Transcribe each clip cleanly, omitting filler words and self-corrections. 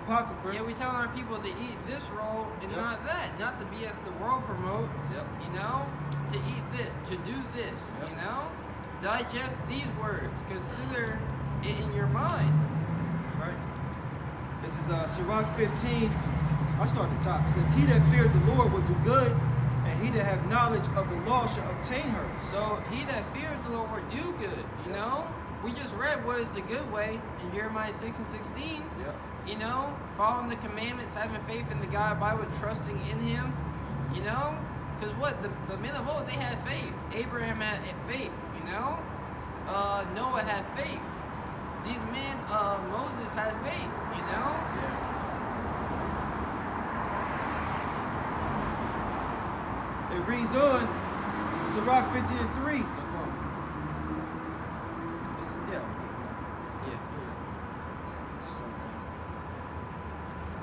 Apocrypha. Yeah, we telling our people to eat this roll and not that. Not the BS the world promotes. You know? To eat this, to do this, you know? Digest these words. Consider it in your mind. That's right. This is Sirach 15. I'll start at the top. It says, he that feareth the Lord will do good, and he that have knowledge of the law shall obtain her. So he that feareth the Lord will do good, you know? We just read what is the good way in Jeremiah 6 and 16. You know? Following the commandments, having faith in the God Bible, trusting in him, you know? Because what? The men of old, they had faith. Abraham had faith, you know? Noah had faith. These men, Moses had faith, you know? It reads on, Sirach 15 and 3.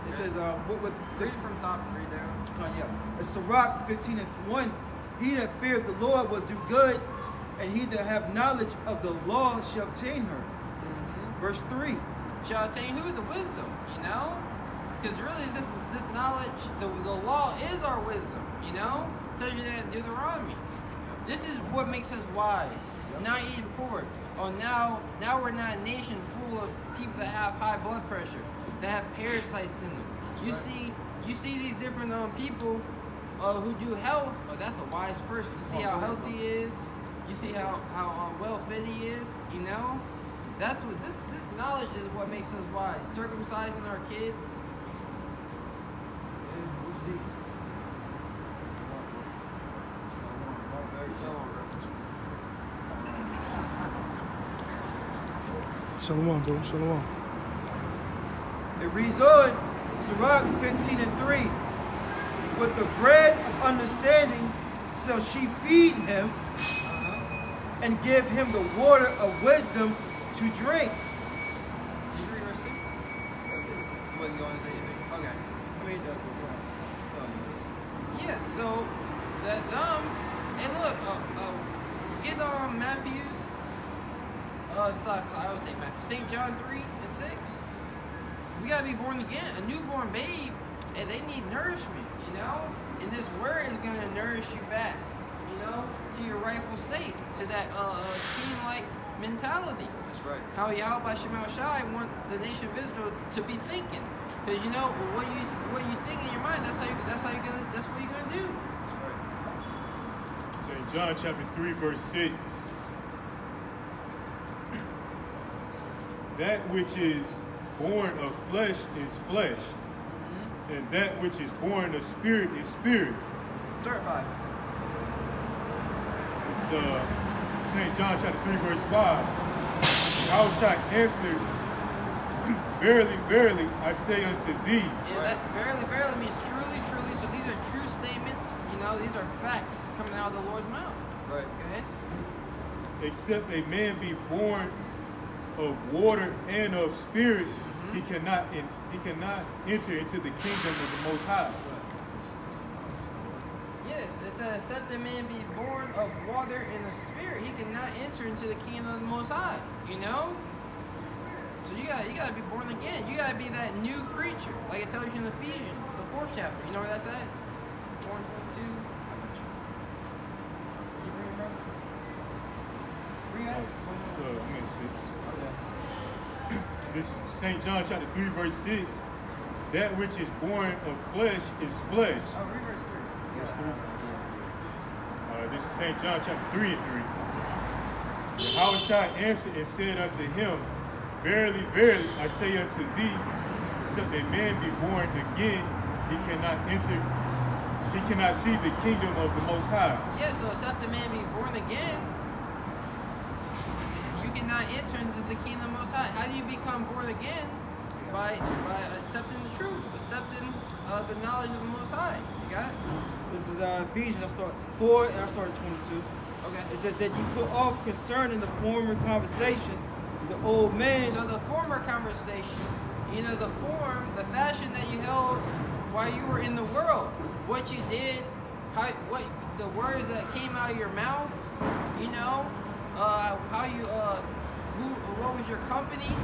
It says, read from top, read down. It's Sirach 15 and 1. He that feareth the Lord will do good, and he that have knowledge of the law shall obtain her. Verse 3. Shall obtain who? The wisdom, you know? Because really this knowledge, the law is our wisdom, you know? Tells you that in Deuteronomy. This is what makes us wise. Not eating pork. Oh, now we're not a nation full of people that have high blood pressure, that have parasites in them. You see these different people who do health. Oh, that's a wise person. You see how healthy he is. You see how well fit he is. You know, that's what this knowledge is. What makes us wise. Circumcising our kids. Shalom, bro. Shalom. It reads on, Sirach 15 and 3. With the bread of understanding shall she feed him, and give him the water of wisdom to drink. Did you read verse 2? You wasn't going into anything? Okay. I mean, yeah, so that and look, get on Matthew's, sucks, I always say Matthew, St. John 3 and 6. We gotta be born again, a newborn babe, and they need nourishment, you know? And this word is gonna nourish you back, you know, to your rightful state, to that king-like mentality. That's right. How Yahweh Shema Shai wants the nation of Israel to be thinking. Because you know what you think in your mind, that's what you're gonna do. That's right. St. John chapter 3, verse 6. That which is born of flesh is flesh, and that which is born of spirit is spirit. Certified. It's St. John chapter 3, verse 5. Yahushua answered, verily, verily, I say unto thee. And that verily, verily means truly, truly. So these are true statements. You know, these are facts coming out of the Lord's mouth. Right. Go ahead. Except a man be born of water and of spirit, he cannot enter into the kingdom of the Most High. Yes, it says, except a man be born of water and of spirit, he cannot enter into the kingdom of the Most High. You know? So you gotta be born again. You gotta be that new creature, like it tells you in Ephesians, the 4th chapter. You know where that's at? 4 and 22. You bring it, bro? Read that. I'm in 6. Okay. This is St. John chapter 3, verse 6. That which is born of flesh is flesh. Oh, read verse 3. Verse 3. This is St. John chapter 3 and 3. Yahushua answered and said unto him, verily, verily, I say unto thee, except a man be born again, he cannot see the kingdom of the Most High. Yeah, so except a man be born again, you cannot enter into the kingdom of the Most High. How do you become born again? By accepting the truth, accepting the knowledge of the Most High. You got it? This is Ephesians. I start 4 and I started 22. Okay. It says that you put off concerning the former conversation, the old man. So the former conversation, you know, the form, the fashion that you held while you were in the world, what you did, what the words that came out of your mouth, you know, how you, what was your company,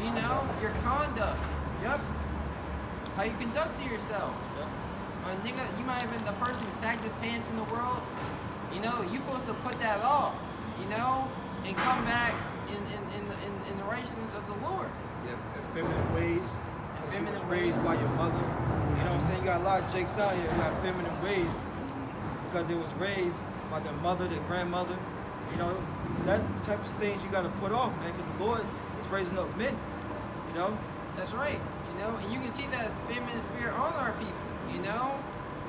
you know, your conduct. Yep. how you conduct yourself. Yep. Nigga, you might have been the person who sagged his pants in the world. You know, you're supposed to put that off, you know, and come back in the righteousness of the Lord. Yeah, feminine ways. You was Feminine raised ways. by your mother. You know what I'm saying? You got a lot of jakes out here who have feminine ways because they was raised by their mother, their grandmother. You know, that type of things you got to put off, man, because the Lord is raising up men. You know? That's right, you know, and you can see that feminine spirit on our people, you know.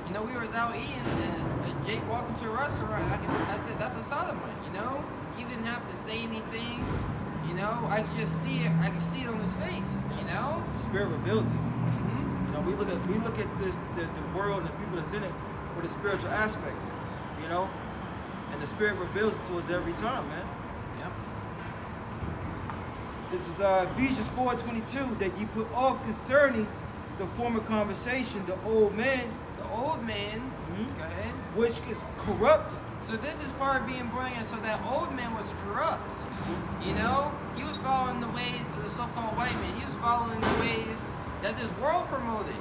You know, we was out eating and Jake walked into a restaurant. I said, that's a Solomon, you know. He didn't have to say anything, you know. I could just see it. I could see it on his face, you know. The Spirit reveals it. Mm-hmm. You know, we look at this the world and the people that's in it with a spiritual aspect. You know, and the Spirit reveals it to us every time, man. Yep. This is Ephesians 4:22 that you put off concerning the former conversation, the old man, The old man. Mhm. Go ahead. which is corrupt. So this is part of being born again. So that old man was corrupt. You know, he was following the ways of the so-called white man. He was following the ways that this world promoted.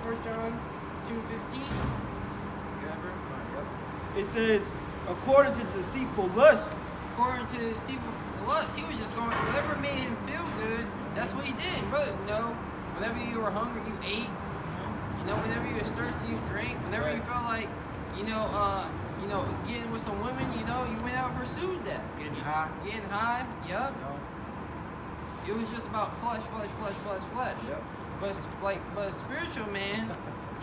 First John 2:15. Remember? It says, according to the deceitful lust. According to his deceitful lust, he was just going whatever made him feel good. That's what he did. Brothers know. Whenever you were hungry, you ate. You know, whenever you were thirsty, you drank. Whenever you felt like, getting with some women, you know, you went out and pursued that. Getting high. Getting high, yep. You know? It was just about flesh. Yep. But a spiritual man,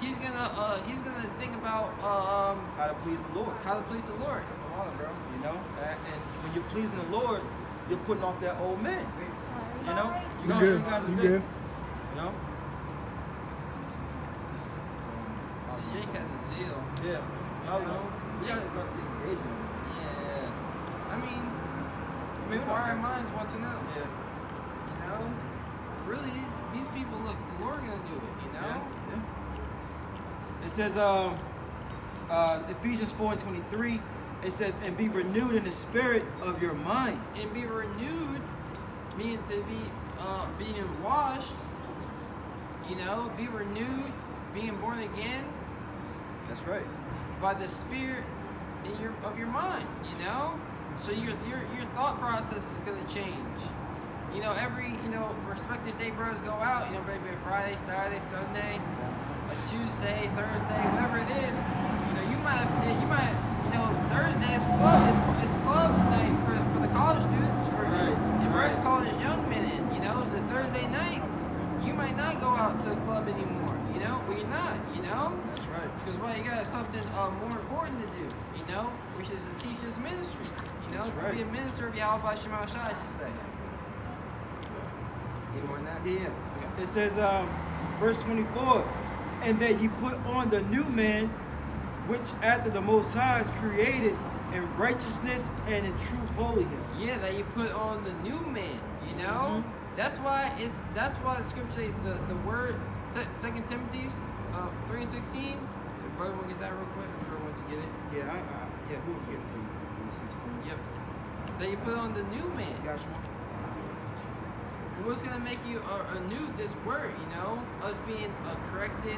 he's gonna think about How to please the Lord. how to please the Lord. That's a lot, bro. You know, and when you're pleasing the Lord, you're putting off that old man. You know, You no, good? you guys are You good. good? You know. So Jake has a zeal. Yeah. I don't know. You Yeah. guys got to be engaged. Yeah. I mean, Maybe inquiring not. minds want to know. Yeah. You know, really, these people look. The Lord gonna do it. You know. Yeah. It says, Ephesians 4:23. It says, and be renewed in the spirit of your mind. And be renewed, meaning to be being washed. You know, be renewed, being born again That's right. by the Spirit of your mind. You know, so your thought process is gonna change. You know, every respective day, bros go out. You know, maybe Friday, Saturday, Sunday, a Tuesday, Thursday, whatever it is. You know, you might. Thursday is club night for the college students. And brothers college young men in. You know, so Thursday nights, you might not go out to the club anymore. You know, but you're not. You know. That's right. Because why, you got something more important to do, you know, which is to teach this ministry, you know, That's to right. be a minister of Yahweh Shema Shai, I should say. Any more than that? Yeah. Okay. It says, verse 24, and that you put on the new man, which after the Most High is created in righteousness and in true holiness. Yeah, that you put on the new man, you know. That's why the scripture says the word 2 Timothy 3:16. Brother, want to get that real quick? Brother wants to get it. Yeah, who was getting to? 16. Yep. That you put on the new man. Got you. And what's gonna make you anew this word, you know? Us being corrected,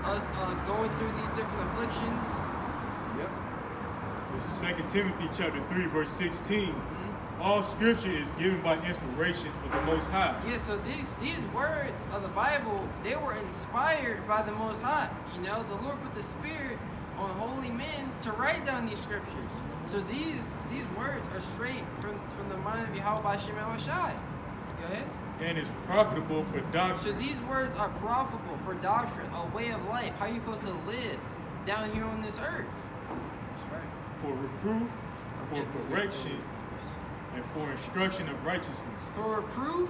us going through these different afflictions. Yep. This is 2 Timothy chapter 3, verse 16. All scripture is given by inspiration of the Most High. Yeah, so these words of the Bible, they were inspired by the Most High. You know, the Lord put the Spirit on holy men to write down these scriptures. So these words are straight from the mind of Yahweh Shema Shai. Go ahead. And is profitable for So doctrine. these words are profitable for doctrine, a way of life, how you're supposed to live down here on this earth. That's right. For reproof, for correction, and for instruction of righteousness. For reproof,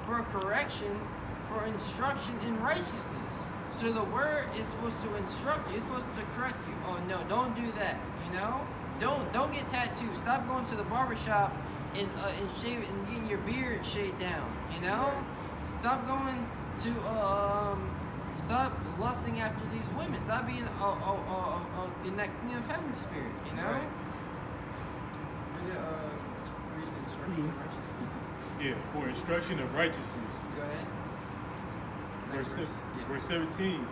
for correction, for instruction in righteousness. So the word is supposed to instruct you. It's supposed to correct you. Oh no, don't do that. You know, don't get tattooed. Stop going to the barbershop and shave and getting your beard shaved down. You know, stop going to stop lusting after these women. Stop being in that Queen of Heaven spirit. You know. Right. Yeah, for instruction of righteousness. Go ahead. verse, verse. Yeah. verse 17.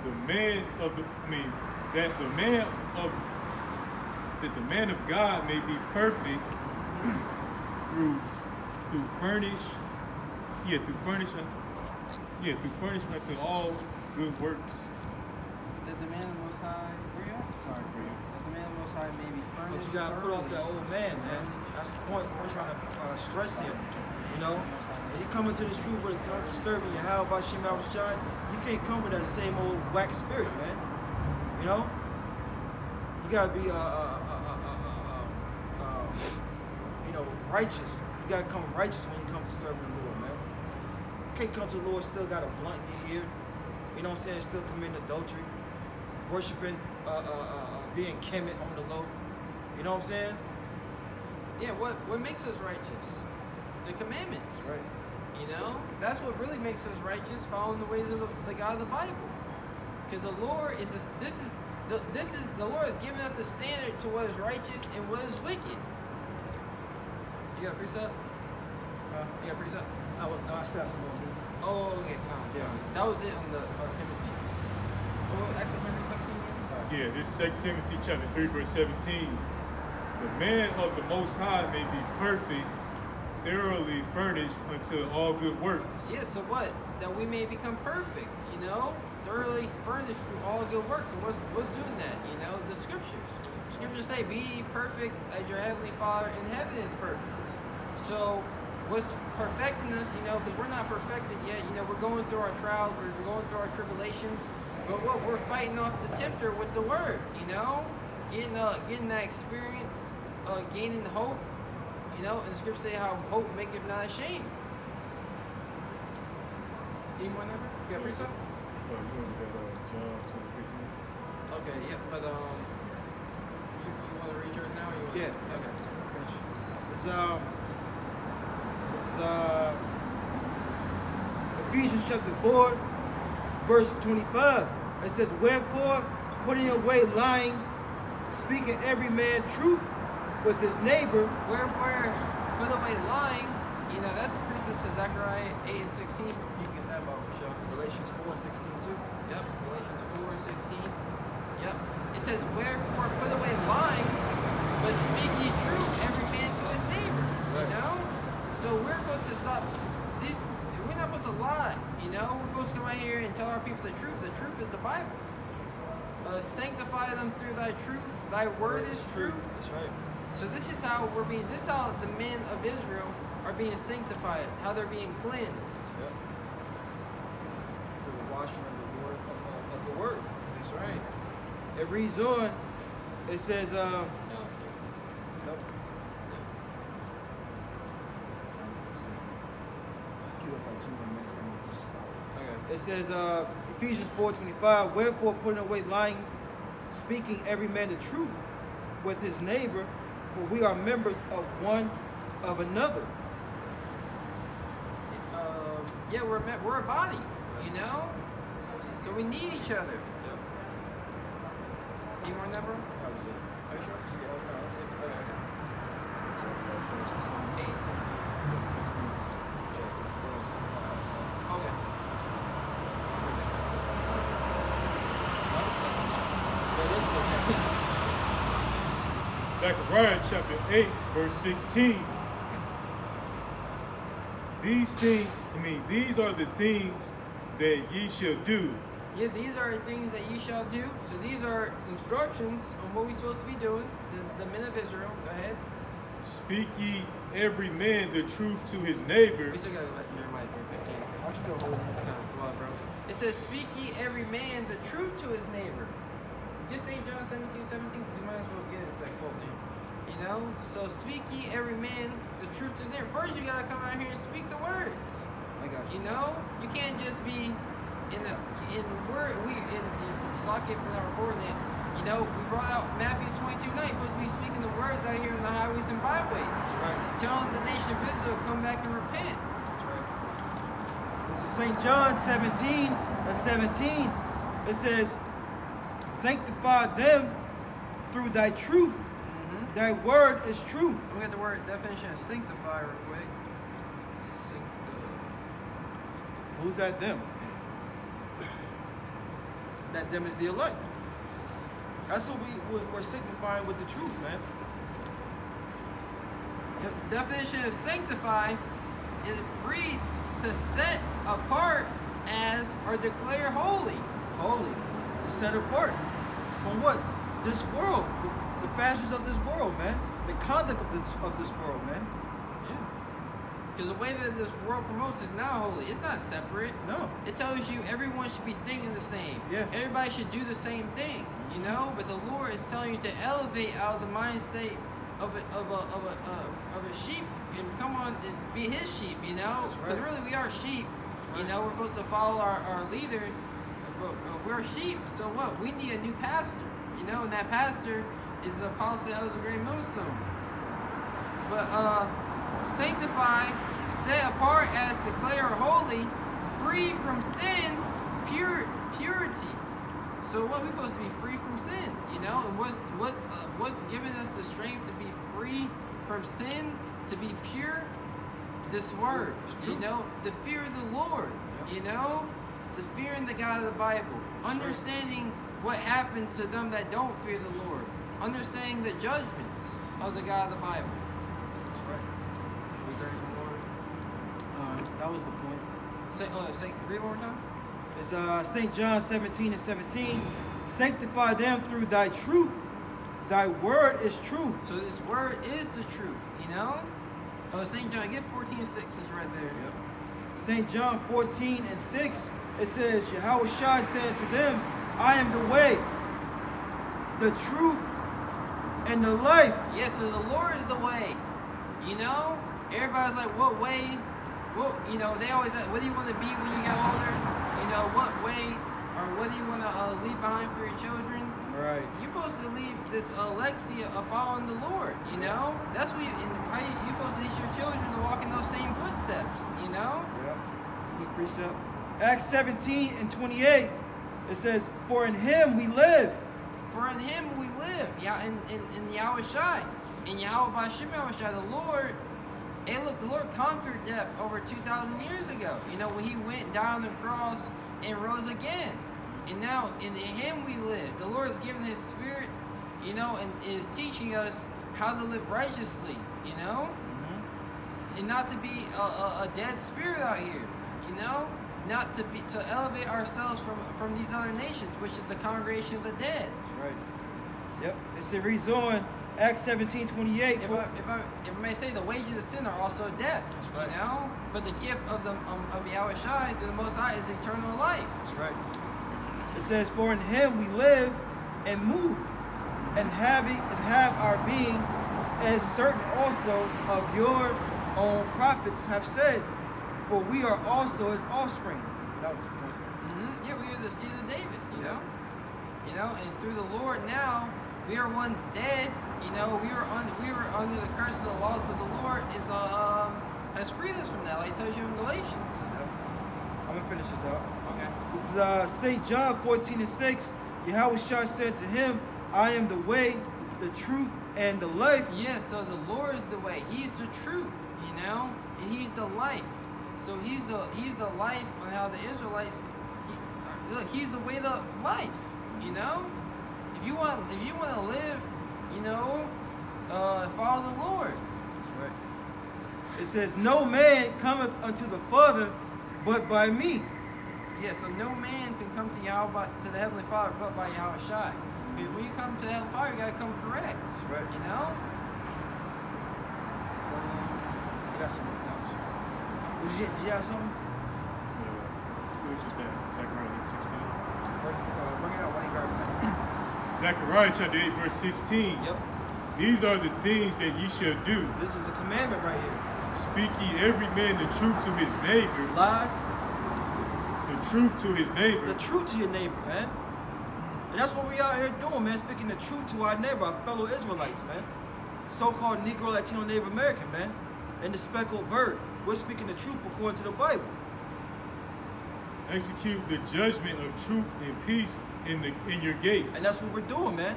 The man of the, I mean, that the man of, that the man of God may be perfect through furnish unto all good works. That the man of the Most High, where you at? Sorry, bro. That the man of the Most High may be furnished. But you gotta put off that old man, man. That's the point we're trying to stress here. You know, when you come into this truth when it comes to serving Yahweh Bashim Shai, you can't come with that same old whack spirit, man. You know, you gotta be you know, righteous. You gotta come righteous when you come to serving the Lord, man. You can't come to the Lord still got a blunt in your ear. You know what I'm saying? Still committing adultery, worshiping, being kemet on the low. You know what I'm saying? Yeah, what makes us righteous? The commandments. Right. You know? That's what really makes us righteous, following the ways of the God of the Bible. Because the Lord is the Lord has given us a standard to what is righteous and what is wicked. You got a precept? You got a precept? I still have some more meat. Oh, okay, fine. Yeah. That was it on the Timothy. Oh, Exodus 17. Sorry. Yeah, this is 2 Timothy chapter 3, verse 17. The man of the Most High may be perfect, thoroughly furnished unto all good works. Yeah, so what? That we may become perfect, you know? Thoroughly furnished through all good works. And what's doing that? You know, the scriptures. Scriptures say, be perfect as your heavenly Father in heaven is perfect. So what's perfecting us, you know, because we're not perfected yet, you know, we're going through our trials, we're going through our tribulations, but what we're fighting off the tempter with the word, you know, getting that experience, gaining hope, you know, and the scriptures say how hope maketh not ashamed. Any more number? You got precept? You want that John 2:15? Okay, yeah, but you want to read yours now? Or you want Yeah. Okay. It's Ephesians chapter 4, verse 25. It says, wherefore, putting away lying, speaking every man truth with his neighbor. Wherefore, put away lying. You know, that's a precept to Zechariah 8 and 16. You can get that Bible show. Galatians 4:16 too. Yep, Galatians 4 and 16. Yep. It says, wherefore, put away lying, but speak ye truth, every man to his neighbor. You Right. know? So we're supposed to stop this. We're not supposed to lie, you know? We're supposed to come out here and tell our people the truth. The truth is the Bible. Sanctify them through thy truth. Thy word is truth. That's right. So this is how this is how the men of Israel are being sanctified, how they're being cleansed. Yep. Through the washing of the word of the word. That's right. It reads on. It says, No, nope. Keep us like 2 more minutes, then we'll just stop. okay. It says, Ephesians 4:25, wherefore putting away lying, speaking every man the truth with his neighbor, for we are members of one of another. Yeah, we're a body, you know? So we need each other. Yep. Any more number? That was it. Are you sure? Yeah, that was it. Okay. 8, 16. 16. Yeah, it's going Okay. Zechariah chapter 8, verse 16. These are the things that ye shall do. Yeah, these are things that ye shall do. So these are instructions on what we're supposed to be doing. The men of Israel. Go ahead. Speak ye every man the truth to his neighbor. We still gotta go back to Jeremiah 3:15. I'm still holding it. Kind of blood, bro. It says, speak ye every man the truth to his neighbor. Just say John 17:17, because you might as well get it. It's like, quote, you know? So speak ye every man the truth to them. First, you gotta come out here and speak the words. I got you. You know? You can't just be Slocky for not recording it. You know, we brought out Matthew 22:9. You're supposed to be speaking the words out here in the highways and byways. Right. Telling the nation of Israel to come back and repent. That's right. This is St. John 17:17. It says, sanctify them through thy truth. Mm-hmm. Thy word is truth. We got the word definition of sanctify real quick. Who's that them? that them is the elect. That's what we're sanctifying with the truth, man. The definition of sanctify is reads to set apart as or declare holy. Holy. To set apart. From what? This world. The fashions of this world, man. The conduct of this world, man. Yeah. Because the way that this world promotes is not holy. It's not separate. No. It tells you everyone should be thinking the same. Yeah. Everybody should do the same thing. You know? But the Lord is telling you to elevate out of the mind state of a sheep and come on and be his sheep, you know? That's right. Because really we are sheep. That's You right. know, we're supposed to follow our leader. But we're sheep. So what? We need a new pastor. You know, and that pastor is the apostle that was a great millstone. But sanctify, set apart as declare holy, free from sin, purity. So what? We're supposed to be free from sin, you know. And what's giving us the strength to be free from sin, to be pure? This word, you know, the fear of the Lord, you know, the fear in the God of the Bible, understanding what happens to them that don't fear the Lord, understanding the judgments of the God of the Bible. That's right. Was there any more? That was the point. Say, read one more time. It's St. John 17:17. Sanctify them through thy truth. Thy word is truth. So this word is the truth, you know? Oh, St. John, get 14:6 is right there. Yep. St. John 14:6, it says, Yahushua said to them, I am the way, the truth, and the life. Yes, so the Lord is the way. You know? Everybody's like, what way? What, you know, they always ask, what do you want to be when you get older? You know, what way or what do you want to leave behind for your children? Right. You're supposed to leave this legacy of following the Lord, you know? That's what you're supposed to teach your children to walk in those same footsteps, you know? Yep. Good precept. Acts 17:28, it says, for in him we live. For in him we live. Yeah, in Yahweh Shai. In Yahweh Bashim Yahweh Shai, the Lord, and look, the Lord conquered death over 2,000 years ago. You know, when he went down on the cross and rose again. And now in him we live. The Lord has given his spirit, you know, and is teaching us how to live righteously, you know? Mm-hmm. And not to be a dead spirit out here, you know? Not to elevate ourselves from these other nations, which is the congregation of the dead. That's right. Yep. It reads on Acts 17:28. If I may say, the wages of sin are also death. That's right. You know, but the gift of Yahweh Shai, through the Most High, is eternal life. That's right. It says, for in him we live and move and have our being, as certain also of your own prophets have said, for we are also his offspring. That was the point. Mm-hmm. Yeah, we are the seed of David. You Yeah. know, you know, and through the Lord now we are once dead. You know, we were under the curse of the laws, but the Lord has freed us from that, like it tells you in Galatians. Yep. I'm gonna finish this out. Okay. This is St. John 14:6. Yahushua said to him, I am the way, the truth, and the life. Yes, so the Lord is the way. He's the truth, you know, and he's the life. So he's the life on how the Israelites. Look, he's the way, the life. You know, if you want to live, you know, follow the Lord. That's right. It says, no man cometh unto the Father but by me. Yeah, so no man can come to the Heavenly Father but by Yahweh Shai. Because when you come to the Heavenly Father, you gotta come correct. That's right. You know. I got something else. Did you have something? It was just that Zechariah 16. Bring it out while you got it. Zechariah chapter 8, verse 16. Yep. These are the things that ye shall do. This is a commandment right here. Speak ye every man the truth to his neighbor. Lies. The truth to his neighbor. The truth to your neighbor, man. And that's what we out here doing, man. Speaking the truth to our neighbor, our fellow Israelites, man. So-called Negro, Latino, Native American, man. And the speckled bird. We're speaking the truth according to the Bible. Execute the judgment of truth and peace in your gates. And that's what we're doing, man.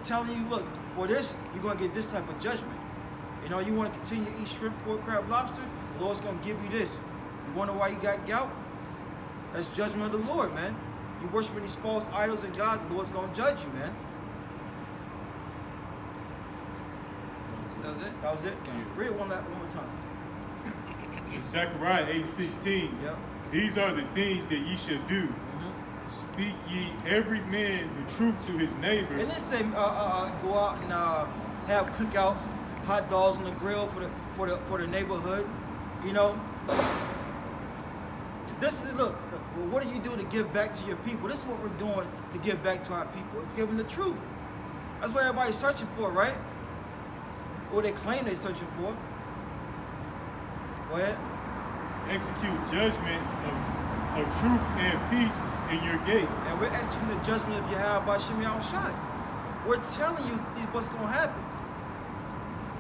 Telling you, look, for this, you're going to get this type of judgment. You know, you want to continue to eat shrimp, pork, crab, lobster? The Lord's going to give you this. You wonder why you got gout? That's judgment of the Lord, man. You worshiping these false idols and gods, the Lord's going to judge you, man. That was it? That was it? Read it one more time. In Zechariah 8:16, Yep. these are the things that ye shall do. Speak ye every man the truth to his neighbor. And then say go out and have cookouts, hot dogs on the grill for the neighborhood. You know, this is look. What do you do to give back to your people? This is what we're doing to give back to our people. It's giving the truth. That's what everybody's searching for, right? Or they claim they're searching for. Go ahead. Execute judgment of truth and peace in your gates. And we're executing the judgment of Yahweh by Shem Shai. We're telling you what's going to happen.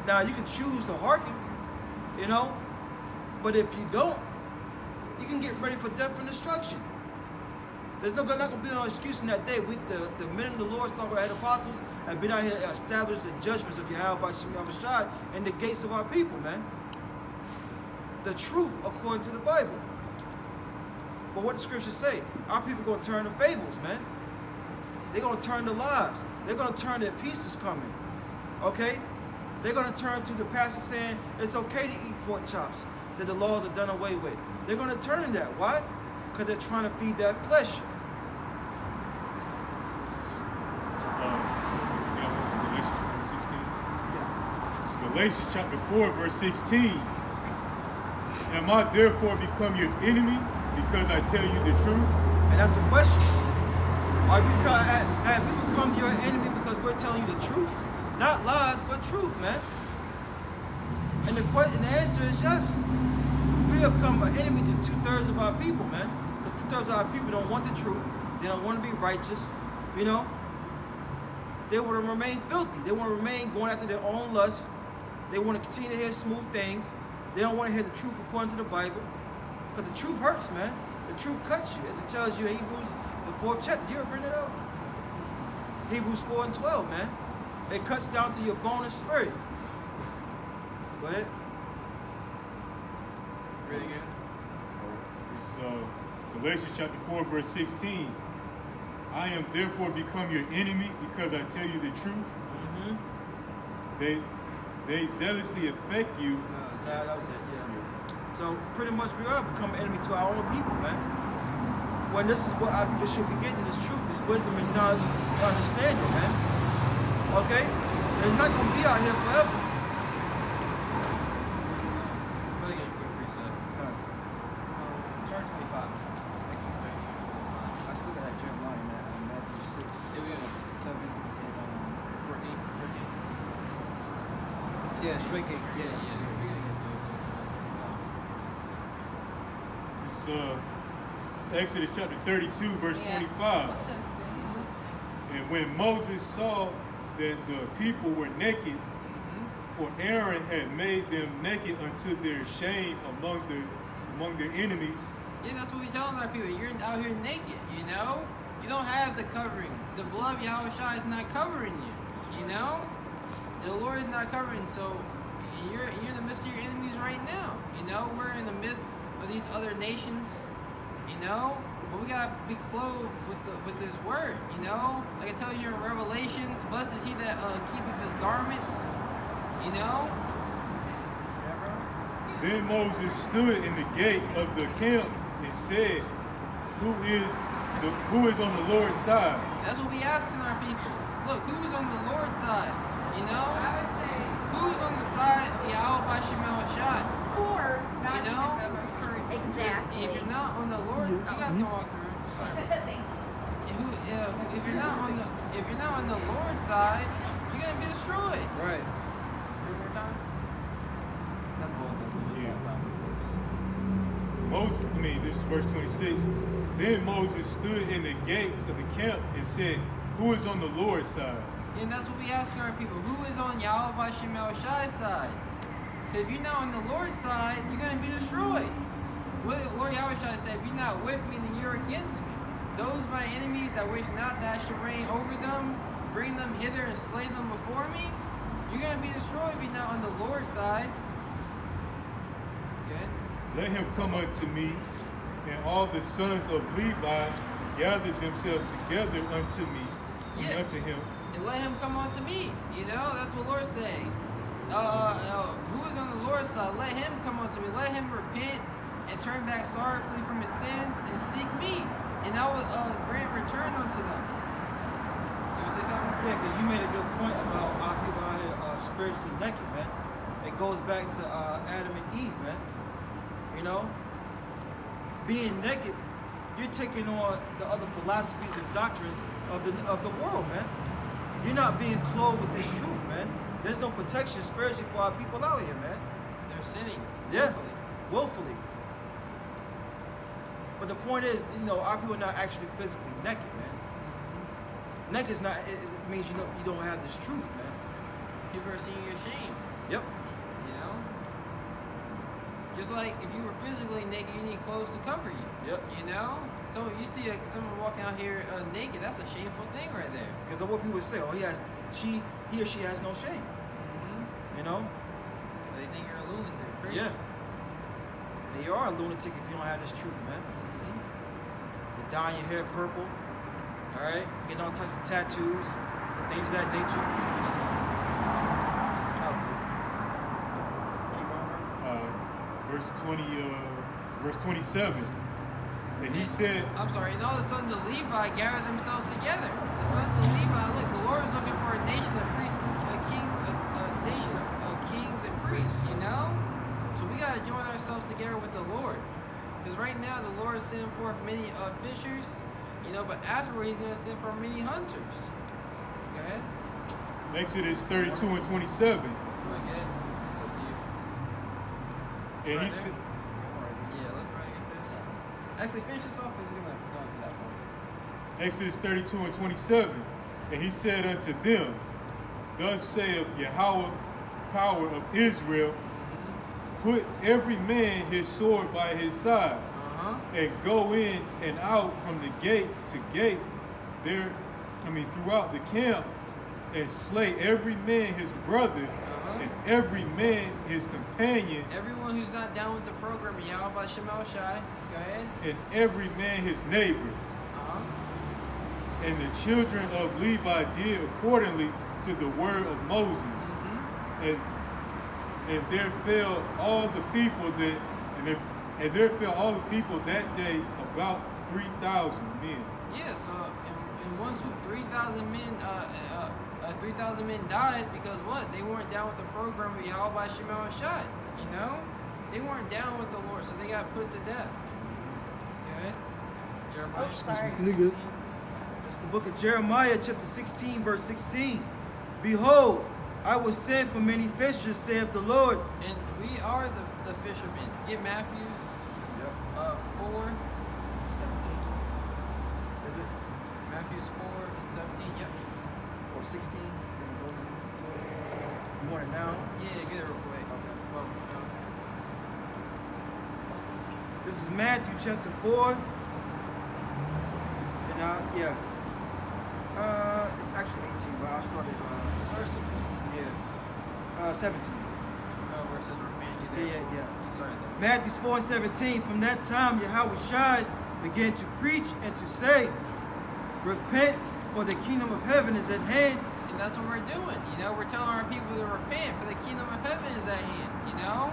Now, you can choose to hearken, you know, but if you don't, you can get ready for death and destruction. There's not going to be no excuse in that day. The men of the Lord, talking about apostles, have been out here established the judgments of Yahweh by Shem Shai in the gates of our people, man. The truth according to the Bible. But what the scriptures say, our people are going to turn to fables, man. They're going to turn to lies. They're going to turn to peace is coming. Okay? They're going to turn to the pastor saying it's okay to eat pork chops, that the laws are done away with. They're going to turn to that. Why? Because they're trying to feed that flesh. Galatians 16. Yeah. It's Galatians chapter 4, verse 16. Am I therefore become your enemy because I tell you the truth? And that's the question. Have we become your enemy because we're telling you the truth? Not lies, but truth, man. And the answer is yes. We have become an enemy to 2/3 of our people, man. Because 2/3 of our people don't want the truth. They don't want to be righteous, you know. They want to remain filthy. They want to remain going after their own lusts. They want to continue to hear smooth things. They don't want to hear the truth according to the Bible. Because the truth hurts, man. The truth cuts you, as it tells you in Hebrews, the 4th chapter. Did you ever bring it out? Hebrews 4 and 12, man. It cuts down to your bone and spirit. Go ahead. Read it again. It's Galatians chapter 4, verse 16. I am therefore become your enemy because I tell you the truth. They zealously affect you. Yeah, that was it, yeah. So pretty much we are becoming enemy to our own people, man. When this is what our people should be getting, this truth, this wisdom and knowledge and understanding, man. Okay? And it's not going to be out here forever. Really get a quick reset. Chart 25. Exodus 32. I still got that Jeremiah, man. Matthew 6, Yeah, we got it. 7, and 14. 13. yeah, straight gate. Yeah, Yeah. we're gonna get It's Exodus chapter 32, verse 25. And when Moses saw that the people were naked, for Aaron had made them naked unto their shame among their enemies. Yeah, that's what we telling our people. You're out here naked, you know? You don't have the covering. The blood of Yahweh Shai is not covering you, you know? The Lord is not covering, so you're in the midst of your enemies right now. You know, we're in the midst of these other nations, you know? But we gotta be clothed with this word, you know? Like I tell you in Revelations, blessed is he that keepeth his garments, you know? Yeah, bro? Then Moses stood in the gate of the camp and said, Who is on the Lord's side? That's what we asking our people. Look, who is on the Lord's side? You know? I would say Who's on the side of Yahweh Bashim Shai? 4, not You know? even those for exactly. If you're not on the Lord's, you guys can walk through. Thanks. If you're not on the Lord's side, you're gonna be destroyed. Right. One more time. This is verse 26. Then Moses stood in the gates of the camp and said, Who is on the Lord's side? And that's what we ask our people. Who is on Yahweh Bashim Shai's side? Because if you're not on the Lord's side, you're gonna be destroyed. What did Lord Yahweh Shai said? If you're not with me, then you're against me. Those my enemies that wish not that I should reign over them, bring them hither and slay them before me, you're going to be destroyed if you're not on the Lord's side. Good. Let him come unto me, and all the sons of Levi gathered themselves together unto me, Yeah. unto him. And let him come unto me. You know, that's what Lord's saying. Who is on the Lord's side? Let him come unto me. Let him repent and turn back sorrowfully from his sins and seek me. And I will grant return unto them. You want to say something? Yeah, because you made a good point about our people out here spiritually naked, man. It goes back to Adam and Eve, man. You know, being naked, you're taking on the other philosophies and doctrines of the world, man. You're not being clothed with this truth, man. There's no protection spiritually for our people out here, man. They're sinning. Yeah, willfully. willfully. But the point is, you know, our people are not actually physically naked, man. Naked is not. It means you don't have this truth, man. People are seeing your shame. Yep. You know? Just like if you were physically naked, you need clothes to cover you. Yep. You know? So you see someone walking out here naked, that's a shameful thing right there. Because of what people say, oh, he or she has no shame. Mm-hmm. You know? They think you're a lunatic. Crazy. Yeah. And you are a lunatic if you don't have this truth, man. Mm-hmm. You're dyeing your hair purple. All right? Getting all types of tattoos, things of that nature. Verse 27. And he said, I'm sorry, and all the sons of Levi gathered themselves together. The sons of Levi, look, the Lord is looking for a nation of priests, a nation of kings and priests, you know? So we got to join ourselves together with the Lord. Because right now the Lord is sending forth many fishers, you know, but afterward he's going to send for many hunters. Go ahead. Exodus 32 and 27. Go ahead. It's up to you. And Right he said, Yeah, let's try to get this. Actually, finish this off. We're going to go into that point. Exodus 32 and 27. And he said unto them, Thus saith Yahweh, power of Israel, put every man his sword by his side, and go in and out from the gate to gate throughout the camp, and slay every man his brother, and every man his companion, Everyone who's not down with the program, Yahweh Shemal Shai. Go ahead. and every man his neighbor. And the children of Levi did accordingly to the word of Moses. And there fell all the people that day about 3,000 men. Yeah, so in one swoop, 3,000 men, 3,000 men died because what? They weren't down with the program of Yahweh Shemal Shai. You know, they weren't down with the Lord, so they got put to death. Okay. Jeremiah. Sorry. It's the book of Jeremiah, chapter 16, verse 16. Behold, I will send for many fishers, saith the Lord. And we are the fishermen. Get Matthews 4. 17. Is it? Matthews 4 and 17. Yep. Or 16? You want it now? Yeah, get it real quick. Okay. Well, This is Matthew chapter 4. And it's actually 18, but I started, verse 16. 17. Where it says repent you there. Yeah. You started there. Matthew 4 and 17. From that time, Yahweh Shai began to preach and to say, repent, for the kingdom of heaven is at hand. And that's what we're doing. You know, we're telling our people to repent, for the kingdom of heaven is at hand. You know?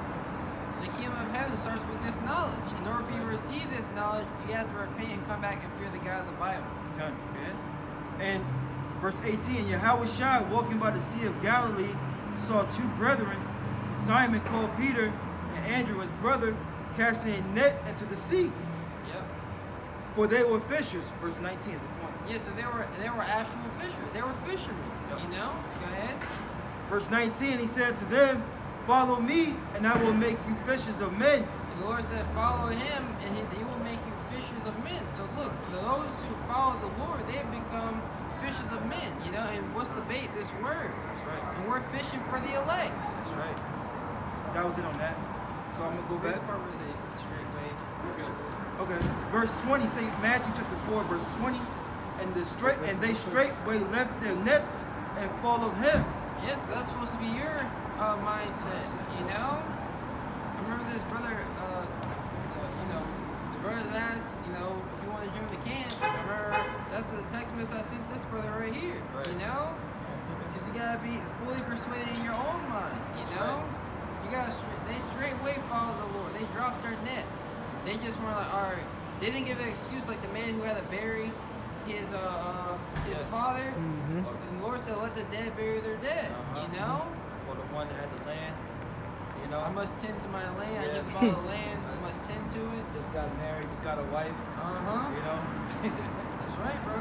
And the kingdom of heaven starts with this knowledge. In order for you to receive this knowledge, you have to repent and come back and fear the God of the Bible. Okay. Good? And verse 18, Yahweh Shai, walking by the Sea of Galilee, saw two brethren, Simon called Peter, and Andrew his brother, casting a net into the sea, Yep. for they were fishers. Verse 19 is the point. Yeah, so they were actual fishermen. They were fishermen. Yep. You know? Go ahead. Verse 19, he said to them, follow me, and I will make you fishers of men. And the Lord said, follow him, and he will make you fishers of men. So look, those who follow the Lord, they have become fishers of men. You know, and what's the bait? This word. That's right. And we're fishing for the elect. That's right. That was it on that. So I'm going to go Read back. the part where it says straight way. Okay. Verse 20, say Matthew chapter 4, verse 20. And they straightway left their nets and followed him. Yes, that's supposed to be your mindset, you know? I remember this brother, the brothers asked, you know, if you want to join the camp. I remember Maximus, I sent this brother right here. Right. You know? Because you gotta be fully persuaded in your own mind. You That's know? right. You gotta, they straightway follow the Lord. They dropped their nets. They just were like, all right. They didn't give an excuse like the man who had to bury his father. Mm-hmm. And the Lord said, let the dead bury their dead. Uh-huh. You know? Or the one that had the land. You know, I must tend to my land. I Yeah. just bought a land. I must tend to it. just got married, just got a wife. Uh-huh. You know, That's right, bro.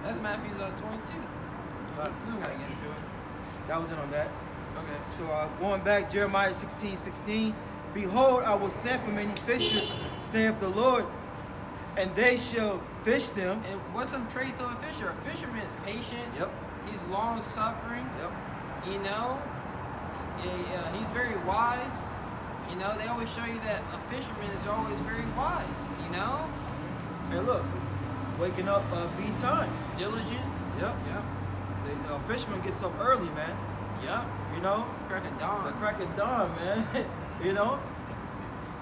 That's Matthew's 22. We don't gotta get into it. that was it on that. Okay. So going back, Jeremiah 16:16. Behold, I will send for many fishers, saith the Lord, and they shall fish them. And what's some traits of a fisher? A fisherman is patient. Yep, He's long suffering. yep. You know, he's very wise. You know, they always show you that a fisherman is always very wise. You know, Hey, look, waking up beat times. diligent. Yep. Yep. The fisherman gets up early, man. Yep. You know, Crack of the dawn. crack of dawn, man. You know,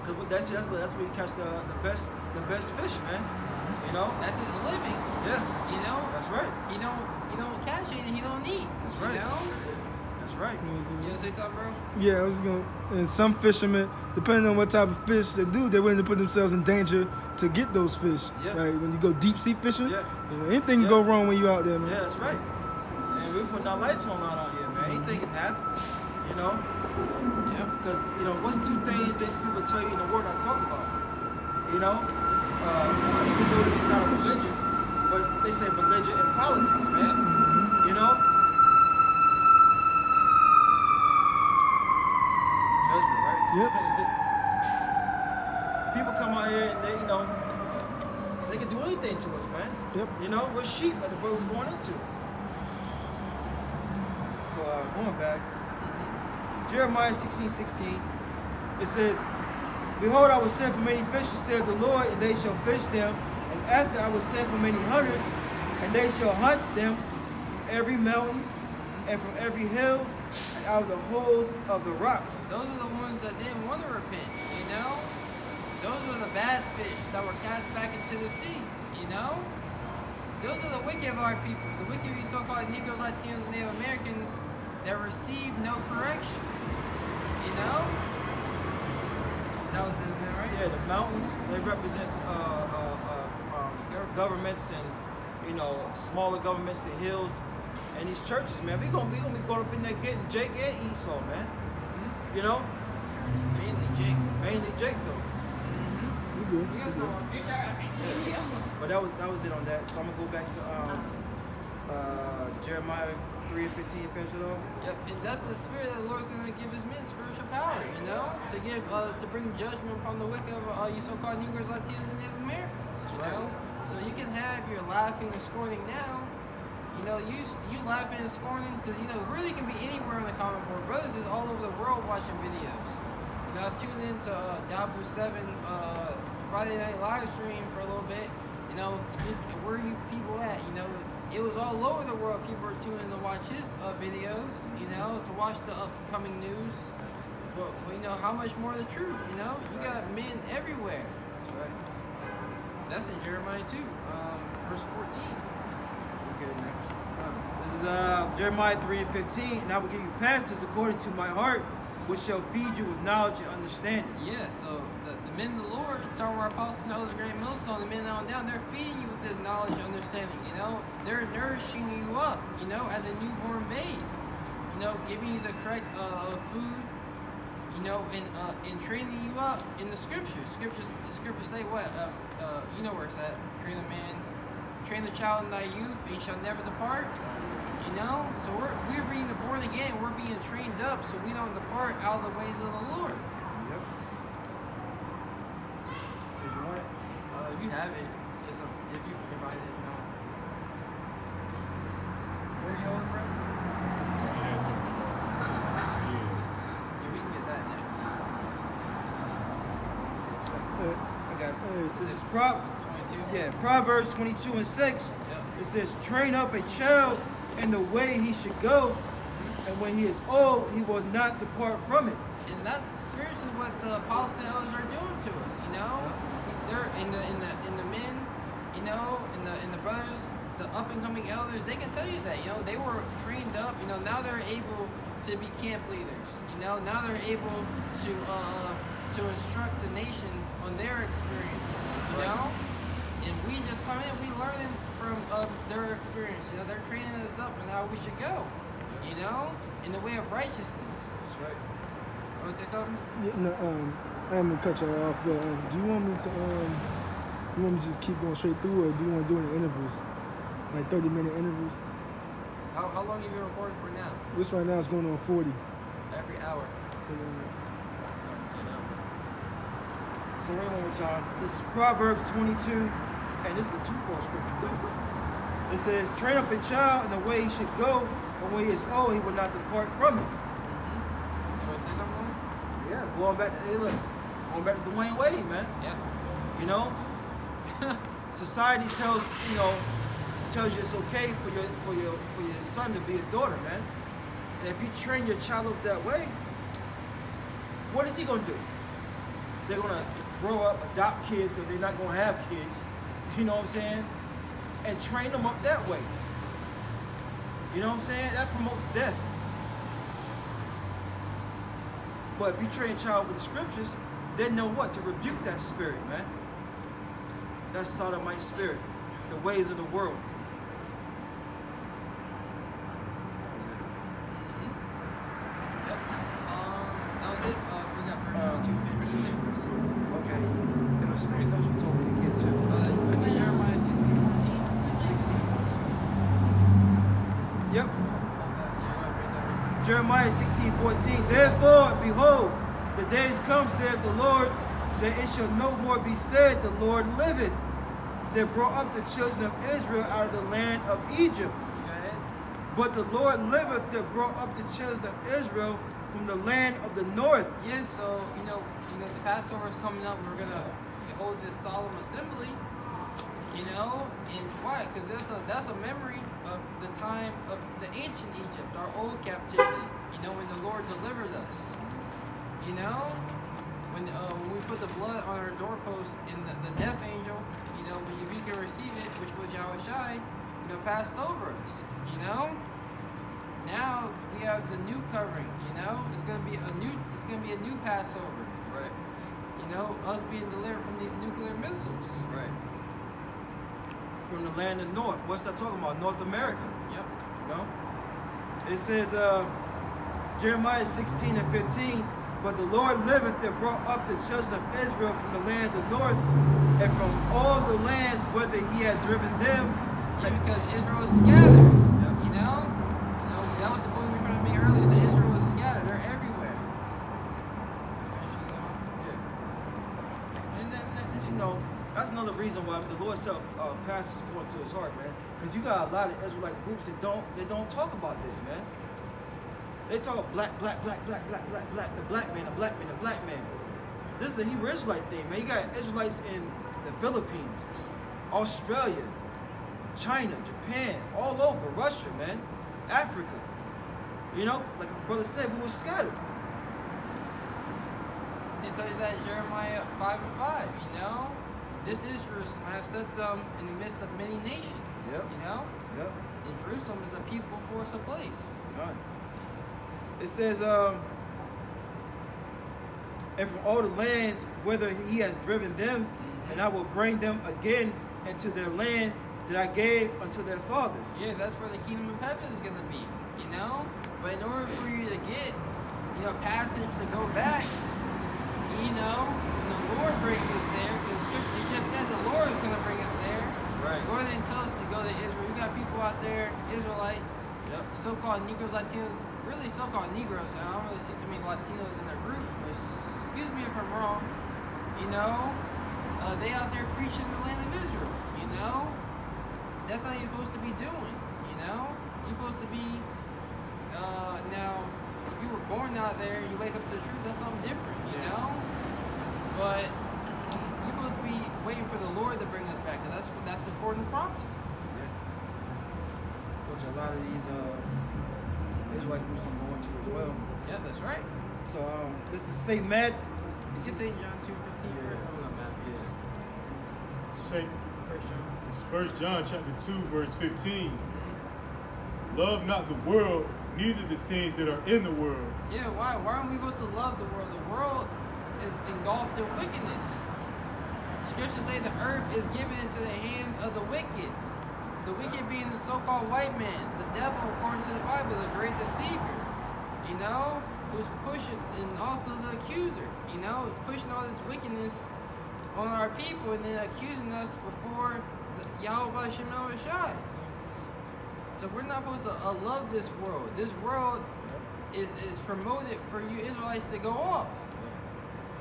because that's where you catch the best fish, man. You know. That's his living. Yeah, You know, that's right. he don't catch anything he don't eat. That's you right. know? That's right. You gonna say something, bro? Yeah, I was going. And some fishermen, depending on what type of fish they do, they're willing to put themselves in danger to get those fish. Yeah. Like when you go deep sea fishing, Yeah. you know, anything Yeah. can go wrong when you out there, man. Yeah, that's right. And we're putting our lights on out here, man. Anything can happen. You know, Yep. because what's two things that people tell you in the word I talk about? You know, even though this is not a religion, but they say religion and politics, man. You know. Judgment, right? Yep. People come out here and they can do anything to us, man. Yep. You know, we're sheep that the world's going into. So going back, Jeremiah 16:16, it says, behold, I will send for many fishers, saith the Lord, and they shall fish them. And after I will send for many hunters, and they shall hunt them from every mountain and from every hill and out of the holes of the rocks. Those are the ones that didn't want to repent, you know? Those are the bad fish that were cast back into the sea, you know? Those are the wicked of our people, the wicked so-called Negroes, Latinos, and Native Americans that receive no correction, you know? That was it, man, right? Yeah, the mountains, they represents governments and smaller governments, the hills, and these churches, man. We gonna be going up in there getting Jake and Esau, man. You know, Mainly Jake. mainly Jake though. We good. You guys know. But that was it on that. So I'm gonna go back to Jeremiah 3:15 and finish it off. Yep, and that's the spirit that the Lord's going to give his men spiritual power, you know, to bring judgment upon the wicked of you so-called Negroes, Latinos, and Native Americans. That's You right. know, so you can have your laughing and scorning now. You know, you laughing and scorning because really you can be anywhere on the comic board. Brothers is all over the world watching videos. You know, I was tuning into Dabu 7 Friday night live stream for a little bit. You know, just where you people at? You know. It was all over the world. People were tuning in to watch his videos, to watch the upcoming news. But how much more the truth, You got men everywhere. That's right. That's in Jeremiah 2, verse 14. We'll get it next. This is Jeremiah 3:15, and I will give you pastors according to my heart, which shall feed you with knowledge and understanding. Yeah, so the men of the Lord, it's our apostles and elders, the great millstone, the men on down, they're feeding you with this knowledge and understanding, They're nourishing you up, as a newborn babe. Giving you the correct food, and training you up in the scriptures. The scriptures say what? You know where it's at. Train the child in thy youth, and he shall never depart. So we're being born again, we're being trained up so we don't depart out of the ways of the Lord. Yep. Did you want it? You have it. If you provide it, no. Where are you going, bro? Yeah, we can get that next. I got it. Hey, This is 22? Proverbs 22:6. Yep. It says, train up a child in the way he should go, and when he is old, he will not depart from it. And that's spiritually what the apostles and elders are doing to us, They're in the men, in the elders, they can tell you that, they were trained up, now they're able to be camp leaders, now they're able to instruct the nation on their experiences, and we just come in, we learning from their experience, they're training us up on how we should go, in the way of righteousness. That's right. Want to say something? Yeah, no, I'm gonna cut you off, but do you want me to just keep going straight through, or do you want to do it in intervals, like 30-minute intervals? How long have you been recording for now? This right now is going on 40. Every hour. So read one more time. This is Proverbs 22, and this is a twofold scripture too. It says, "Train up a child in the way he should go, and when he is old, he will not depart from it." You want to say something? Yeah. Going back to Dwayne Wade, man. Yeah. Society tells you it's okay for your son to be a daughter, man. And if you train your child up that way, what is he gonna do? They're gonna grow up, adopt kids because they're not gonna have kids. You know what I'm saying? And train them up that way. You know what I'm saying? That promotes death. But if you train a child with the scriptures, they know what to rebuke that spirit, man. That sodomite spirit, the ways of the world. Yep. That was it. We got verse 15 minutes. Okay. There was something else you told me to get to. Jeremiah 16:14. 16:14. Yep. Yeah, Jeremiah 16:14. Therefore, behold, the days come, saith the Lord, that it shall no more be said, the Lord liveth, that brought up the children of Israel out of the land of Egypt. Go ahead. But the Lord liveth, that brought up the children of Israel from the land of the north. Yeah, so the Passover is coming up. We're gonna hold this solemn assembly. And why? Because that's a memory of the time of the ancient Egypt, our old captivity. When the Lord delivered us. When we put the blood on our doorpost and the death angel, if you can receive it, which was Yahweh Shai, passed over us. Now we have the new covering. It's gonna be a new Passover. Right. Us being delivered from these nuclear missiles. Right. From the land of north. What's that talking about? North America. Yep. It says, Jeremiah 16:15, but the Lord liveth, that brought up the children of Israel from the land of the north, and from all the lands whither he had driven them. Yeah, because Israel is scattered. Yep. That was the point we were trying to make earlier. That Israel is scattered. They're everywhere. Yeah. And then that's another reason why the Lord said pastors going to his heart, man. Because you got a lot of Israelite groups that don't talk about this, man. They talk black, the black man. This is a Hebrew Israelite thing, man. You got Israelites in the Philippines, Australia, China, Japan, all over, Russia, man, Africa. Like the brother said, we were scattered. They tell you that in Jeremiah 5:5, This is Jerusalem. I have set them in the midst of many nations. Yep. Yep. And Jerusalem is a people for us a place. God. It says, and from all the lands whither he has driven them, and I will bring them again into their land that I gave unto their fathers. Yeah, that's where the kingdom of heaven is going to be, But in order for you to get, passage to go back, the Lord brings us there, because Scripture, it just said the Lord is going to bring us there. Right. The Lord didn't tell us to go to Israel. You got people out there, Israelites, Yep. so-called Negroes, Latinos, really so-called Negroes. I don't really see too many Latinos in their group, but excuse me if I'm wrong. They out there preaching the land of Israel, That's how you're supposed to be doing, You're supposed to be, now, if you were born out there and you wake up to the truth, that's something different, But you're supposed to be waiting for the Lord to bring us back, because that's according to prophecy. Yeah. Which a lot of these Israelite groups I'm going to as well. Yeah, that's right. So this is St. Matt. Did you say John 2:15 Yeah. first? Hold on, Matthew. Say, First John. it's 1 John chapter 2, verse 15. Love not the world, neither the things that are in the world. Yeah, why? Why aren't we supposed to love the world? The world is engulfed in wickedness. Scriptures say the earth is given into the hands of the wicked. The wicked being the so-called white man, the devil, according to the Bible, the great deceiver. You know, who's pushing, and also the accuser. You know, pushing all this wickedness on our people, and then accusing us before Yahweh Shemel Rashad. So we're not supposed to love this world. This world is promoted for you Israelites to go off.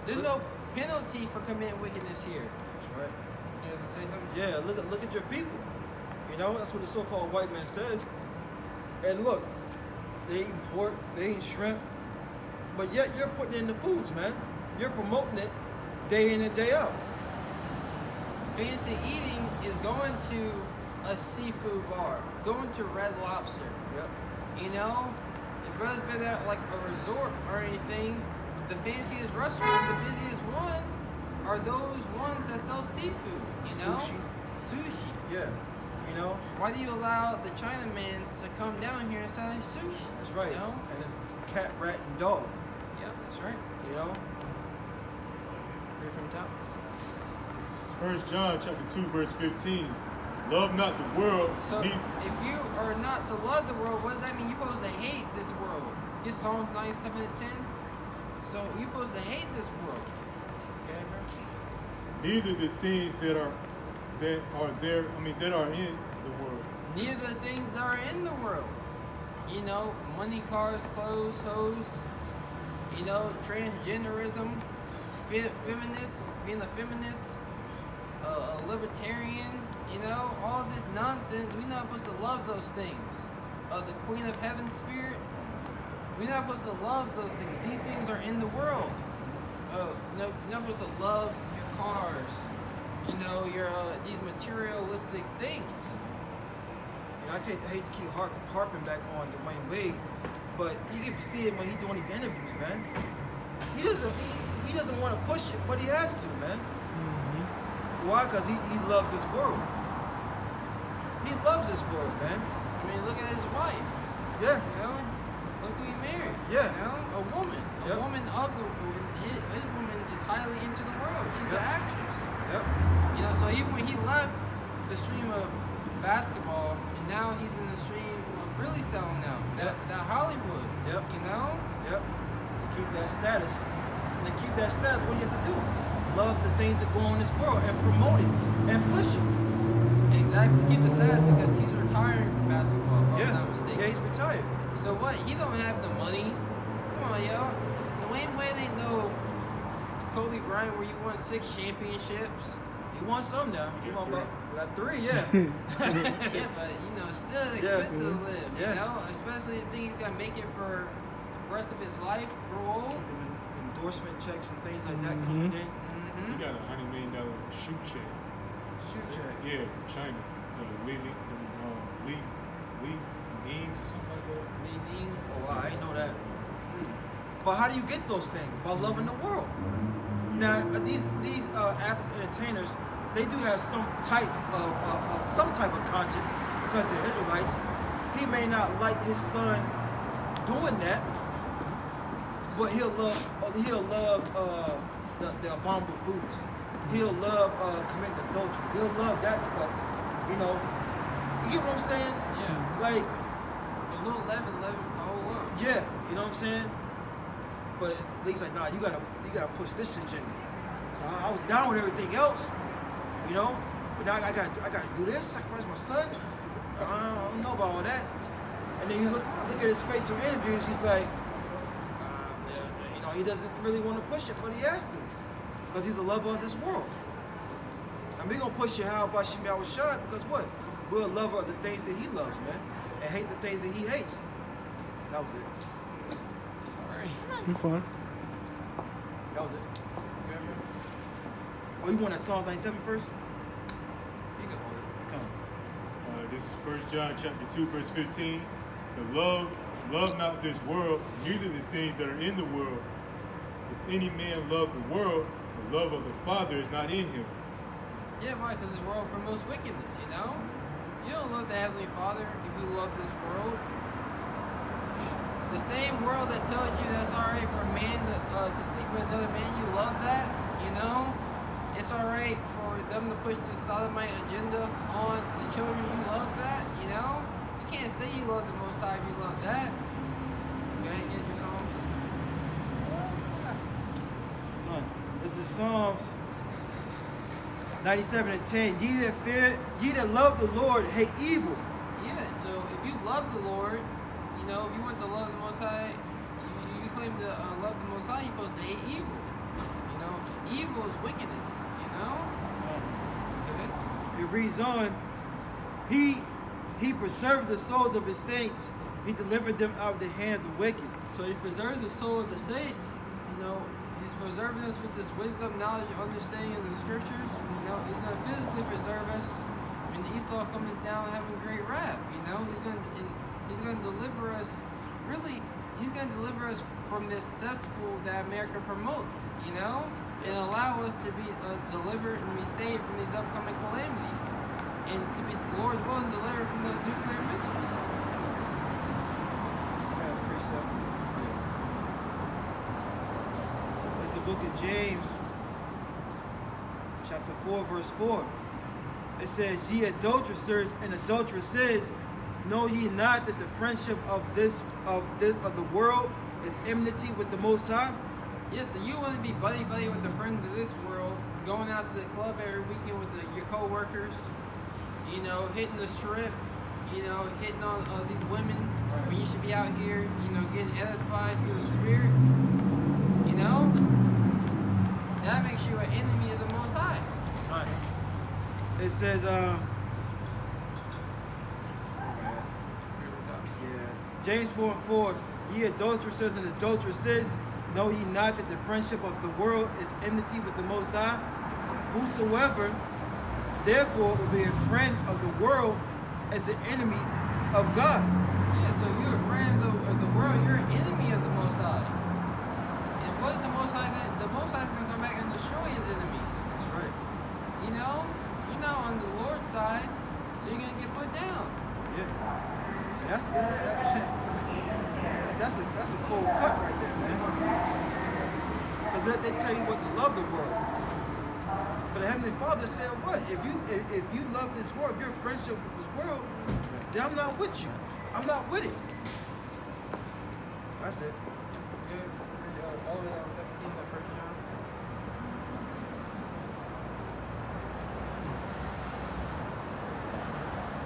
There's no penalty for committing wickedness here. That's right. You guys gonna say something? Yeah, look at your people. You know, that's what the so-called white man says. And look, they eating pork, they eating shrimp, but yet you're putting in the foods, man. You're promoting it day in and day out. Fancy eating is going to a seafood bar, going to Red Lobster. Yep. You know, if brother's been at like a resort or anything, the fanciest restaurant, the busiest one, are those ones that sell seafood. You know, sushi. Yeah. You know. Why do you allow the Chinaman to come down here and sell sushi? That's right. You know? And it's cat, rat, and dog. Yep, that's right. You know. Read from the top. This is 1 John chapter 2, verse 15. Love not the world. So, if you are not to love the world, what does that mean? You're supposed to hate this world. Get Psalms 97 and 10. So, you're supposed to hate this world. Okay, bro? Neither the things that are in the world. Neither the things that are in the world. You know, money, cars, clothes, hoes. You know, transgenderism, feminists, being a feminist, a libertarian. You know, all this nonsense. We're not supposed to love those things. The Queen of Heaven spirit. We're not supposed to love those things. These things are in the world. No, you're not supposed to love your cars. You know, your these materialistic things. And I hate to keep harping back on Dwayne Wade, but you can see it when he's doing these interviews, man. He doesn't want to push it, but he has to, man. Why? Because he loves this world. He loves this world, man. I mean, look at his wife. Yeah. You know, look who he married. Yeah. You know, a woman. A Yep. woman of the his woman is highly into the world. She's Yep. an actress. Yep. You know, so even when he left the stream of basketball, and now he's in the stream of really selling now. Yep. That Hollywood. Yep. You know? Yep. To keep that status. And to keep that status, what do you have to do? Love the things that go on in this world and promote it and push it. Exactly. Keep the status because he's retiring from basketball, if I'm Yeah. not mistaken. Yeah, he's retired. So what? He don't have the money. Come on, yo. Dwayne Wade ain't no Kobe Bryant where you won 6 championships. He won some now. He won three. about, we got 3, yeah. Yeah, but you know, it's still expensive to live. Yeah. You know, especially the thing he's gonna make it for the rest of his life, grow old. Keeping endorsement checks and things like that coming in. He got a $100 million shoe check. Shoot check. Yeah, from China. Lee Means or something like that. Meanings. Oh, wow, I didn't know that. But how do you get those things? By loving the world. Now, these athletes, entertainers, they do have some type of conscience because they're Israelites. He may not like his son doing that, but he'll love the abominable foods. He'll love committing adultery. He'll love that stuff. You know, you get what I'm saying? Yeah. Like, A little leaven the whole lump. yeah, you know what I'm saying? But Lee's like, nah, you gotta push this agenda. So I was down with everything else, you know. But now I gotta do this, sacrifice my son. I don't know about all that. And then you look at his face in interviews, he's like, you know, he doesn't really want to push it, but he has to, because he's a lover of this world. And we're gonna push it how about Shemel Rashad, because what? We're a lover of the things that he loves, man, and hate the things that he hates. That was it. Sorry. You fine. That was it. Oh, you want that Psalms 97 first? You can hold it. Come. This is 1 John chapter 2, verse 15. But love not this world, neither the things that are in the world. If any man love the world, the love of the Father is not in him. Yeah, why? Because the world promotes wickedness, you know? you don't love the Heavenly Father if you love this world. The same world that tells you that's alright for a man to sleep with another man, you love that, you know? It's alright for them to push the sodomite agenda on the children, you love that, you know? You can't say you love the Most High if you love that. Go ahead and get your Psalms. This is Psalms 97:10. Ye that love the Lord hate evil. Yeah, so if you love the Lord, you know, if you want to love the Most High, you claim to love the Most High, you're supposed to hate evil. You know, evil is wickedness, you know? Go ahead. It reads on, He preserved the souls of his saints. He delivered them out of the hand of the wicked. So he preserved the soul of the saints, you know, he's preserving us with this wisdom, knowledge, understanding of the scriptures. You know, he's going to physically preserve us when Esau comes down having great wrath. You know, he's going to deliver us. Really, he's going to deliver us from this cesspool that America promotes. You know, and allow us to be delivered and be saved from these upcoming calamities, and to be the Lord's willing to deliver from those nuclear missiles. Precept. It's the book of James, chapter 4, verse 4. It says, Ye adulterers and adulteresses, know ye not that the friendship of the world is enmity with the Most High? Yeah, so you want to be buddy-buddy with the friends of this world, going out to the club every weekend with your co-workers, you know, hitting the strip, you know, hitting on these women, when you should be out here, you know, getting edified through the Spirit, you know? That makes you an enemy of the Most High. Right. It says, James 4:4, Ye adulteresses and adulteresses, know ye not that the friendship of the world is enmity with the Most High? Whosoever, therefore, will be a friend of the world is an enemy of God. Yeah, so you're a friend of the world, you're an enemy of the Most High. And what is the Most High going to do? The Most High is going to come back and destroy his enemies. That's right. You know? You're not on the Lord's side, so you're going to get put down. Yeah. That's a cold cut right there, man. Because they tell you what to love the world. But the Heavenly Father said what? If you love this world, if you're in friendship with this world, then I'm not with you. I'm not with it. That's it. All the way down 17, the first John.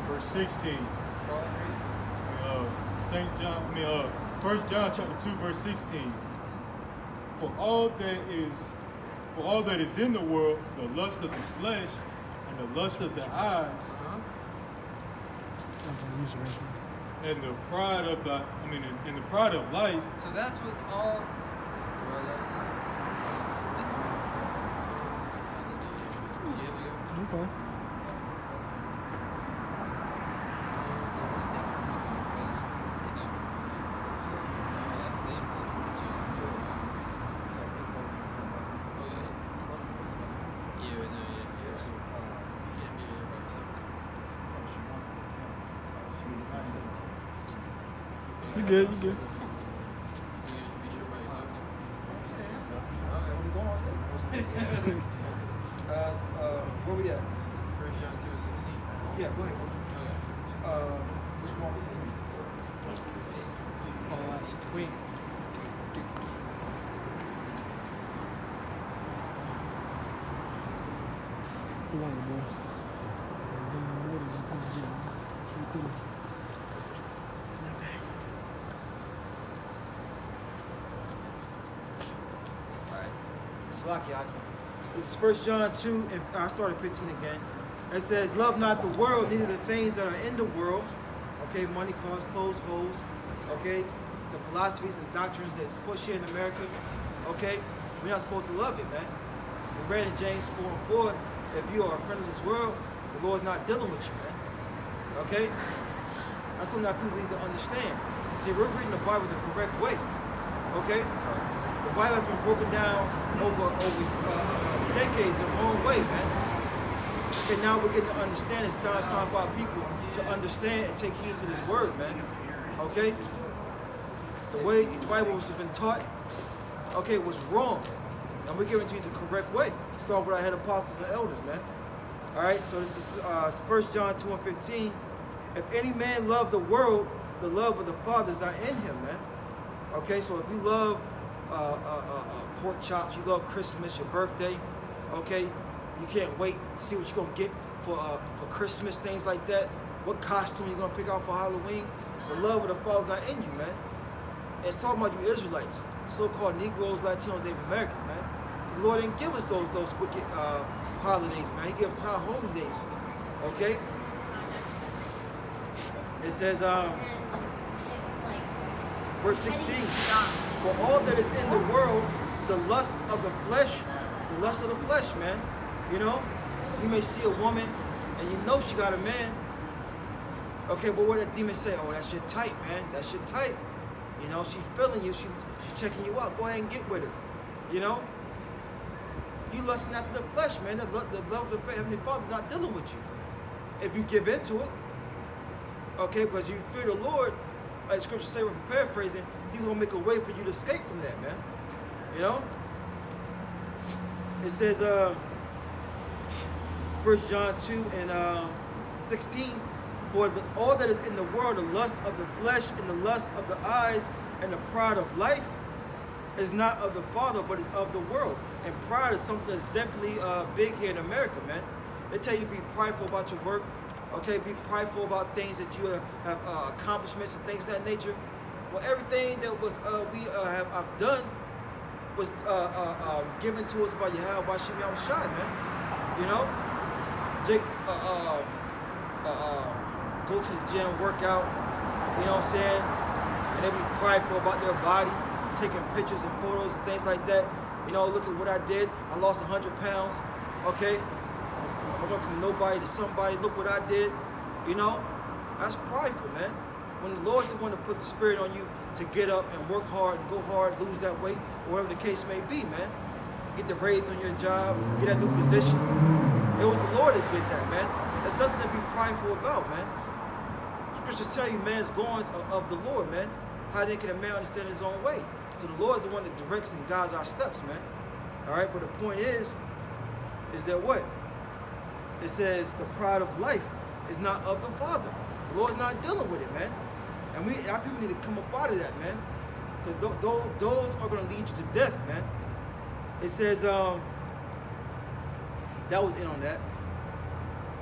Verse 16. Go ahead and read. 1 John chapter 2, verse 16. For all that is in the world, the lust of the flesh and the lust of the eyes, and the pride of and the pride of life. So that's what's all. Well, that's. Yeah, we go. I'm fine. You good, you good. Where we at? First John 2:16. Yeah, go ahead. Which one? Oh, that's sweet. The one, boy. Salakia. This is 1 John 2, and I started 15 again. It says, Love not the world, neither the things that are in the world. Okay, money, cars, clothes, hoes. Okay, the philosophies and doctrines that's pushed here in America. Okay, we're not supposed to love it, man. We read in James 4:4, if you are a friend of this world, the Lord's not dealing with you, man. Okay? That's something that people need to understand. See, we're reading the Bible the correct way. Okay? The Bible has been broken down over decades the wrong way, man. Okay, now we're getting to understand. It's time for our people to understand and take heed to this word, man. Okay? The way the Bible has been taught, okay, was wrong. And we're giving it to you the correct way. Start with our head apostles and elders, man. All right, so this is 1 John 2:15. If any man love the world, the love of the Father is not in him, man. Okay, so if you love pork chops, you love Christmas, your birthday, okay, you can't wait to see what you're gonna get for Christmas, things like that. What costume you're gonna pick out for Halloween? The love of the Father is not in you, man. And it's talking about you Israelites, so-called Negroes, Latinos, Native Americans, man. Because the Lord didn't give us those wicked holidays, man. He gave us our holy days, okay? It says, verse 16, for all that is in the world, the lust of the flesh, man. You know, you may see a woman and you know she got a man. Okay, but what did the demon say? Oh, that's your type, man. That's your type. You know, she's feeling you. She's checking you out. Go ahead and get with her. You know? You lusting after the flesh, man. The love of the Heavenly Father is not dealing with you. If you give into it, okay, because you fear the Lord, like Scripture say, with paraphrasing, He's going to make a way for you to escape from that, man. You know? It says, 1 John 2 and 16, for all that is in the world, the lust of the flesh and the lust of the eyes and the pride of life is not of the Father, but is of the world. And pride is something that's definitely big here in America, man. They tell you to be prideful about your work, okay? Be prideful about things that you have accomplishments and things of that nature. Well, everything that was I've done was given to us by Yahweh, by Shem Yahushai, man. You know, go to the gym, work out. You know what I'm saying? And they be prideful about their body, taking pictures and photos and things like that. You know, look at what I did. I lost 100 pounds. Okay, I went from nobody to somebody. Look what I did. You know, that's prideful, man. When the Lord's the one to put the spirit on you to get up and work hard and go hard, lose that weight, or whatever the case may be, man. Get the raise on your job, get that new position. It was the Lord that did that, man. There's nothing to be prideful about, man. Scriptures tell you man's goings of the Lord, man. How then can a man understand his own way? So the Lord is the one that directs and guides our steps, man. All right, but the point is that what? It says the pride of life is not of the Father. The Lord's not dealing with it, man. And our people need to come up out of that, man. Because those are going to lead you to death, man. It says, that was it on that.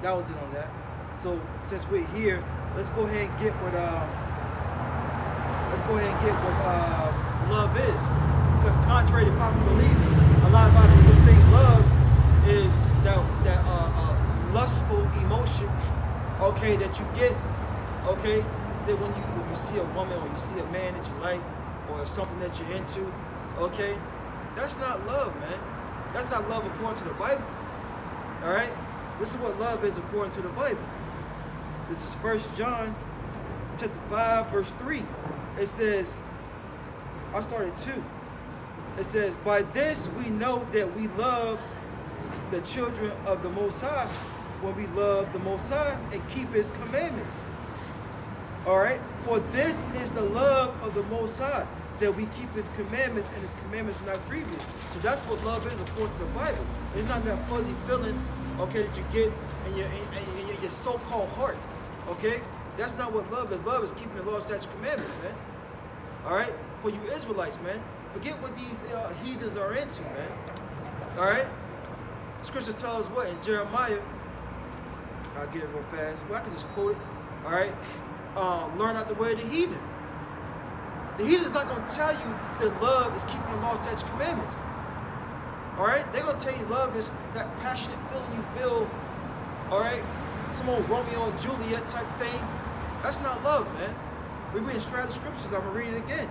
That was it on that. So since we're here, let's go ahead and get what love is. Because contrary to popular belief, a lot of our people think love is that lustful emotion, okay, that you get, okay, that when you see a woman or you see a man that you like or something that you're into, okay, that's not love, man. That's not love according to the Bible. All right? This is what love is according to the Bible. This is 1 John chapter 5, verse 3. It says, I started 2. It says, by this we know that we love the children of the Most High when we love the Most High and keep His commandments. All right? For this is the love of the Most High, that we keep His commandments, and His commandments are not grievous. So that's what love is according to the Bible. It's not that fuzzy feeling, okay, that you get in your so-called heart, okay? That's not what love is. Love is keeping the law, statutes, commandments, man. All right? For you Israelites, man, forget what these heathens are into, man. All right? Scripture tells us what in Jeremiah. I'll get it real fast. Well, I can just quote it. All right? Learn out the way of the heathen. The heathen's not going to tell you that love is keeping the law, statutes, commandments. All right? They're going to tell you love is that passionate feeling you feel, all right? Some old Romeo and Juliet type thing. That's not love, man. We're reading straight out of the scriptures. I'm going to read it again.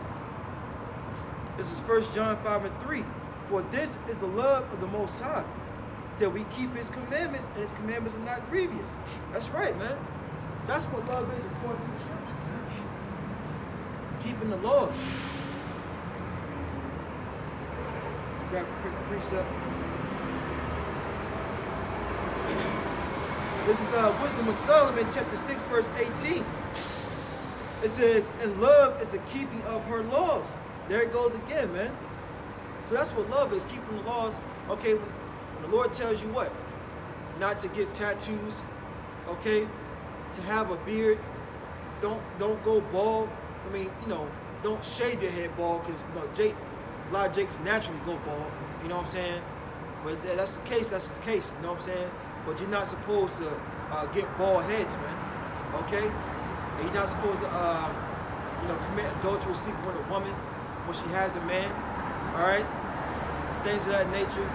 This is 1 John 5 and 3. For this is the love of the Most High, that we keep His commandments, and His commandments are not grievous. That's right, man. That's what love is according to the scriptures, man. Keeping the laws. Grab a quick precept. This is Wisdom of Solomon, chapter 6, verse 18. It says, and love is the keeping of her laws. There it goes again, man. So that's what love is, keeping the laws. Okay, when the Lord tells you what? Not to get tattoos, okay? To have a beard. Don't go bald. I mean, you know, don't shave your head bald, because you know, a lot of Jakes naturally go bald. You know what I'm saying? But that's the case. That's his case. You know what I'm saying? But you're not supposed to get bald heads, man. Okay? And you're not supposed to, you know, commit adultery, sleeping with a woman when she has a man. All right? Things of that nature.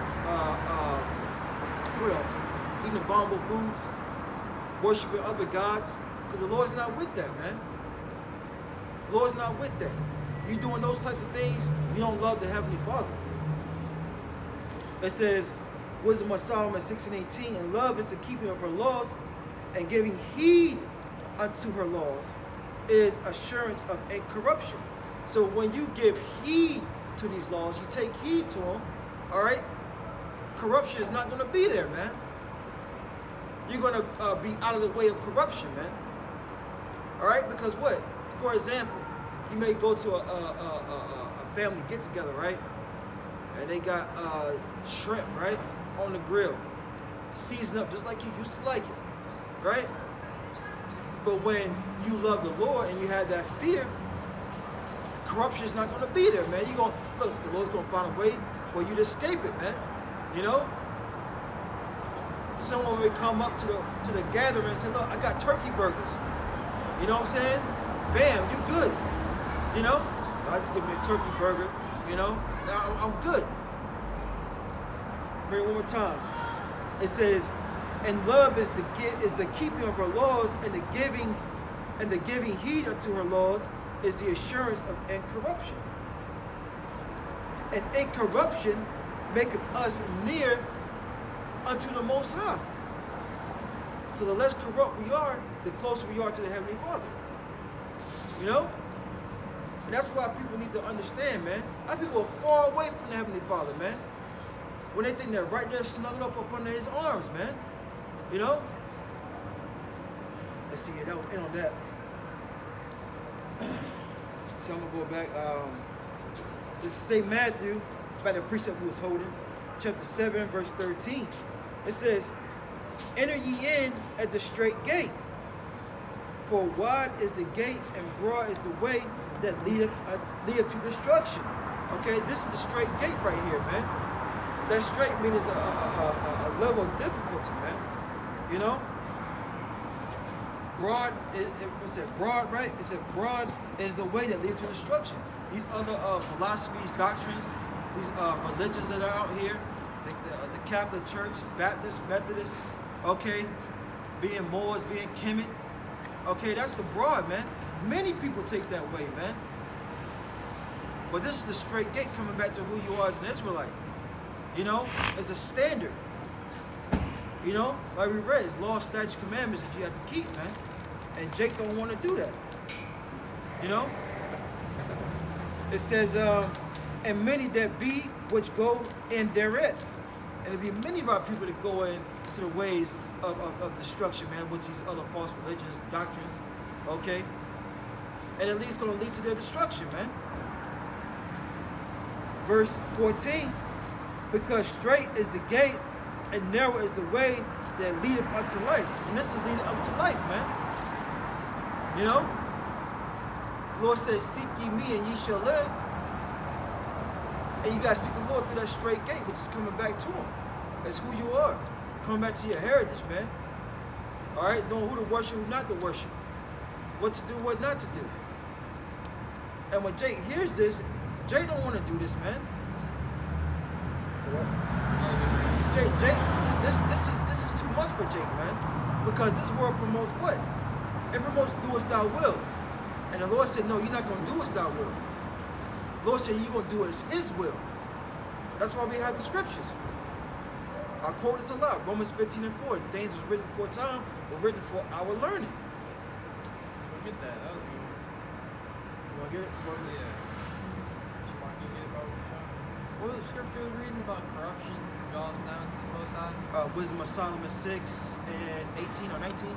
What else? Eating abominable foods, worshiping other gods, because the Lord's not with that, man. The Lord's not with that. You doing those types of things, you don't love the Heavenly Father. It says, Wisdom of Solomon 6 and 18, and love is the keeping of her laws, and giving heed unto her laws is assurance of incorruption. So when you give heed to these laws, you take heed to them, all right? Corruption is not going to be there, man. You're going to be out of the way of corruption, man. All right? Because what? For example, you may go to a family get-together, right? And they got shrimp, right? On the grill. Seasoned up just like you used to like it, right? But when you love the Lord and you have that fear, corruption is not going to be there, man. You're going to, look, the Lord's going to find a way for you to escape it, man. You know? Someone may come up to the gathering and say, look, I got turkey burgers. You know what I'm saying? Bam, you good. You know? I just give me a turkey burger, you know? Now I'm good. Bring it one more time. It says, and love is the keeping of her laws, and the giving heed unto her laws is the assurance of incorruption. And incorruption maketh us near unto the Most High. So the less corrupt we are, the closer we are to the Heavenly Father. You know? And that's why people need to understand, man. A lot of people are far away from the Heavenly Father, man. When they think they're right there snuggled up under His arms, man. You know? Let's see, that was in on that. So I'm going to go back. This is St. Matthew, by the precept we was holding, chapter 7, verse 13. It says, enter ye in at the straight gate, for wide is the gate and broad is the way that leadeth to destruction. Okay, this is the straight gate right here, man. That straight means a level of difficulty, man. You know? Broad, it said broad, right? It said broad is the way that leads to destruction. These other philosophies, doctrines, these religions that are out here, the Catholic Church, Baptist, Methodist, okay, being Moors, being Kemet, okay, that's the broad, man. Many people take that way, man. But this is the straight gate, coming back to who you are as an Israelite. You know, it's a standard. You know, like we read, it's law, statutes, commandments that you have to keep, man. And Jake don't want to do that. You know? It says, and many that be which go in thereat. And there be many of our people that go into the ways of destruction, man, with these other false religions, doctrines, okay? And at least going to lead to their destruction, man. Verse 14, because straight is the gate and narrow is the way that leadeth unto life. And this is leading up to life, man. You know? Lord says, seek ye me and ye shall live. And you got to seek the Lord through that straight gate, which is coming back to Him. That's who you are. Coming back to your heritage, man. All right? Knowing who to worship, who not to worship. What to do, what not to do. And when Jake hears this, Jay don't want to do this, man. So what? Jake, this is too much for Jake, man. Because this world promotes what? It promotes do as thou will. And the Lord said, no, you're not going to do as thou will. The Lord said, you're going to do as His will. That's why we have the scriptures. I quote this a lot. Romans 15 and 4. Things was written for time were written for our learning. Look at that. That was a good one. You want to get it? Yeah. Can you get it, bro? What was the scripture I was reading about corruption? Draws down to the Most High. Wisdom of Solomon 6 and 18 or 19.